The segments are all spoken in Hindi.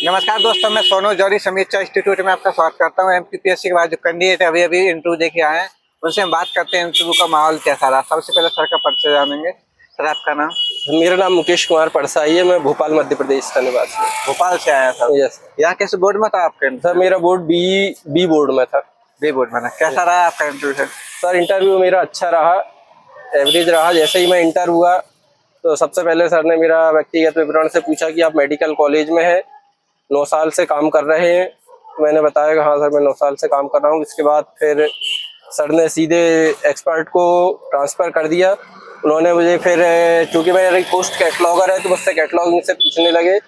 नमस्कार दोस्तों, मैं सोनू जौहरी समीक्षा इंस्टीट्यूट में आपका स्वागत करता हूँ। एमपीपीएससी के बाद जो कैंडिडेट अभी इंटरव्यू देके आए हैं उनसे हम बात करते हैं इंटरव्यू का माहौल कैसा रहा। सबसे पहले सर का परिचय जानेंगे। सर आपका नाम? मेरा नाम मुकेश कुमार परसाई है। मैं भोपाल मध्य प्रदेश का निवासी हूँ। भोपाल से आया सर? यस। यहाँ किस बोर्ड में था आपका? सर मेरा बोर्ड बी बोर्ड में था। बी बोर्ड में था। कैसा रहा आपका इंटरव्यू? सर इंटरव्यू मेरा अच्छा रहा, एवरेज रहा। जैसे ही मैं इंटर हुआ तो सबसे पहले सर ने मेरा व्यक्तिगत विवरण से पूछा कि आप मेडिकल कॉलेज में हैं, 9 साल से काम कर रहे हैं। मैंने बताया कि हाँ सर मैं 9 साल से काम कर रहा हूँ। इसके बाद फिर सर ने सीधे एक्सपर्ट को ट्रांसफ़र कर दिया। उन्होंने मुझे फिर, चूँकि मेरा पोस्ट कैटलॉगर है, तो मुझसे कैटलॉगिंग से पूछने लगे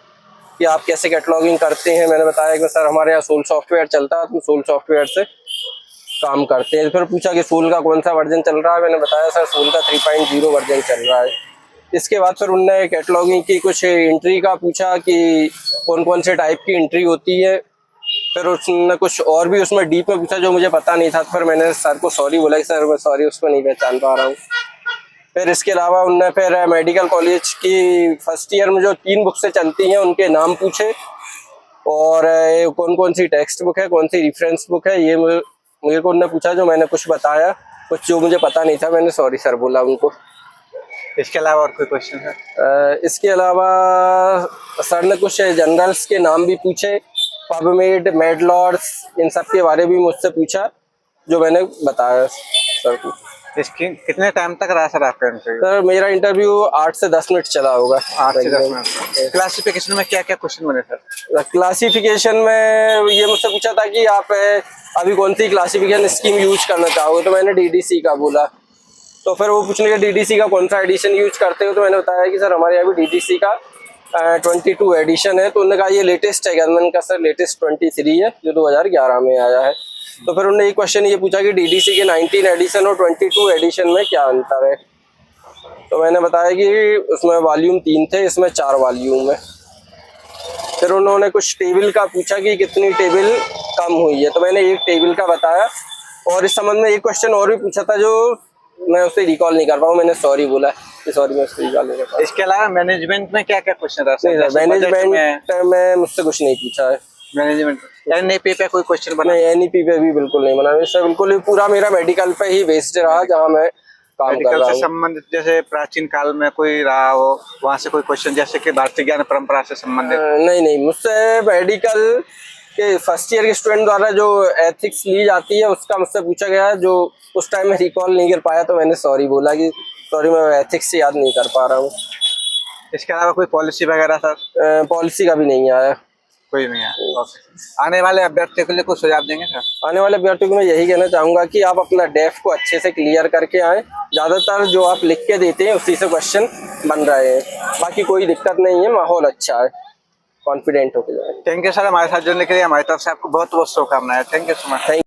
कि आप कैसे कैटलॉगिंग करते हैं। मैंने बताया कि सर हमारे यहाँ सोल सॉफ्टवेयर चलता है, तो सोल सॉफ्टवेयर से काम करते हैं। फिर पूछा कि सोल का कौन सा वर्जन चल रहा है। मैंने बताया सर सोल का 3.0 वर्जन चल रहा है। इसके बाद फिर उनने कैटलॉगिंग की कुछ एंट्री का पूछा कि कौन कौन से टाइप की एंट्री होती है। फिर उसने कुछ और भी उसमें डीप में पूछा जो मुझे पता नहीं था। फिर मैंने सर को सॉरी बोला कि सर मैं सॉरी उसको नहीं पहचान पा रहा हूँ। फिर इसके अलावा उनने फिर मेडिकल कॉलेज की फर्स्ट ईयर में जो 3 बुक्सें चलती हैं उनके नाम पूछे, और कौन कौन सी टेक्स्ट बुक है, कौन सी रेफरेंस बुक है, ये मेरे को उन्होंने पूछा। जो मैंने कुछ बताया, कुछ जो मुझे पता नहीं था, मैंने सॉरी सर बोला उनको। इसके अलावा और कोई क्वेश्चन है? इसके अलावा सर ने कुछ जनरल्स के नाम भी पूछे, पबमेड, मेडलॉर्स, इन सब के बारे में भी मुझसे पूछा, जो मैंने बताया सर को। इसकी कितने टाइम तक रहा सर आपका इंटरव्यू? सर मेरा इंटरव्यू 8 से 10 मिनट चला होगा। 8 से 10 मिनट। क्लासिफिकेशन में क्या क्या क्वेश्चन बने सर? क्लासिफिकेशन में ये मुझसे पूछा था कि आप अभी कौन सी क्लासिफिकेशन स्कीम यूज करना चाहोगे, तो मैंने डीडीसी का बोला। तो फिर वो पूछने के डीडीसी का कौन सा एडिशन यूज करते हो, तो मैंने बताया कि सर हमारे यहाँ भी डीडीसी का 22 एडिशन है। तो उन्होंने कहा ये लेटेस्ट है क्या? मैंने कहा सर लेटेस्ट 23 है, जो 2011 में आया है। तो फिर उन्होंने एक क्वेश्चन ये पूछा कि डीडीसी के 19 एडिशन और 22 एडिशन में क्या अंतर है। तो मैंने बताया कि उसमें वॉल्यूम 3 थे, इसमें 4 वॉल्यूम है। फिर उन्होंने कुछ टेबल का पूछा कि कितनी टेबल कम हुई है, तो मैंने एक टेबल का बताया। और इस संबंध में एक क्वेश्चन और भी पूछा था जो मैं उसे रिकॉल नहीं कर पाऊँ। मैंने सॉरी बोला कि सॉरी मैं उसको रिकॉल नहीं कर पाऊँ। इसके अलावा मैनेजमेंट में क्या क्या क्वेश्चन रहा? मैनेजमेंट में मुझसे कुछ नहीं पूछा है। मैनेजमेंट एनईपी पे कोई क्वेश्चन बना? नहीं, एनईपी पे भी बिल्कुल नहीं बना। इससे बिल्कुल ही पूरा मेरा मेडिकल पे ही बेस्ड रहा, जहाँ मैं काम कर रहा हूँ। संबंधित जैसे प्राचीन काल में कोई रहा हो, वहाँ से कोई क्वेश्चन, जैसे कि भारतीय ज्ञान परंपरा से संबंधित? नहीं, मुझसे मेडिकल के फर्स्ट ईयर के स्टूडेंट द्वारा जो एथिक्स ली जाती है उसका मुझसे पूछा गया, जो उस टाइम में रिकॉल नहीं कर पाया। तो मैंने सॉरी बोला कि सॉरी मैं एथिक्स से याद नहीं कर पा रहा हूँ। इसके अलावा कोई पॉलिसी वगैरह सर? पॉलिसी का भी नहीं आया। कोई नहीं आया। आने वाले अभ्यर्थियों के लिए कुछ सुझाव देंगे सर? आने वाले अभ्यर्थियों को मैं यही कहना चाहूँगा कि आप अपना डेफ को अच्छे से क्लियर करके आएँ। ज़्यादातर जो आप लिख के देते हैं उसी से क्वेश्चन बन रहे हैं। बाकी कोई दिक्कत नहीं है, माहौल अच्छा है, कॉन्फिडेंट होके जाए। थैंक यू सर, हमारे साथ जुड़ने के लिए। हमारी तरफ से आपको बहुत बहुत शुभकामनाएं। Thank you so much.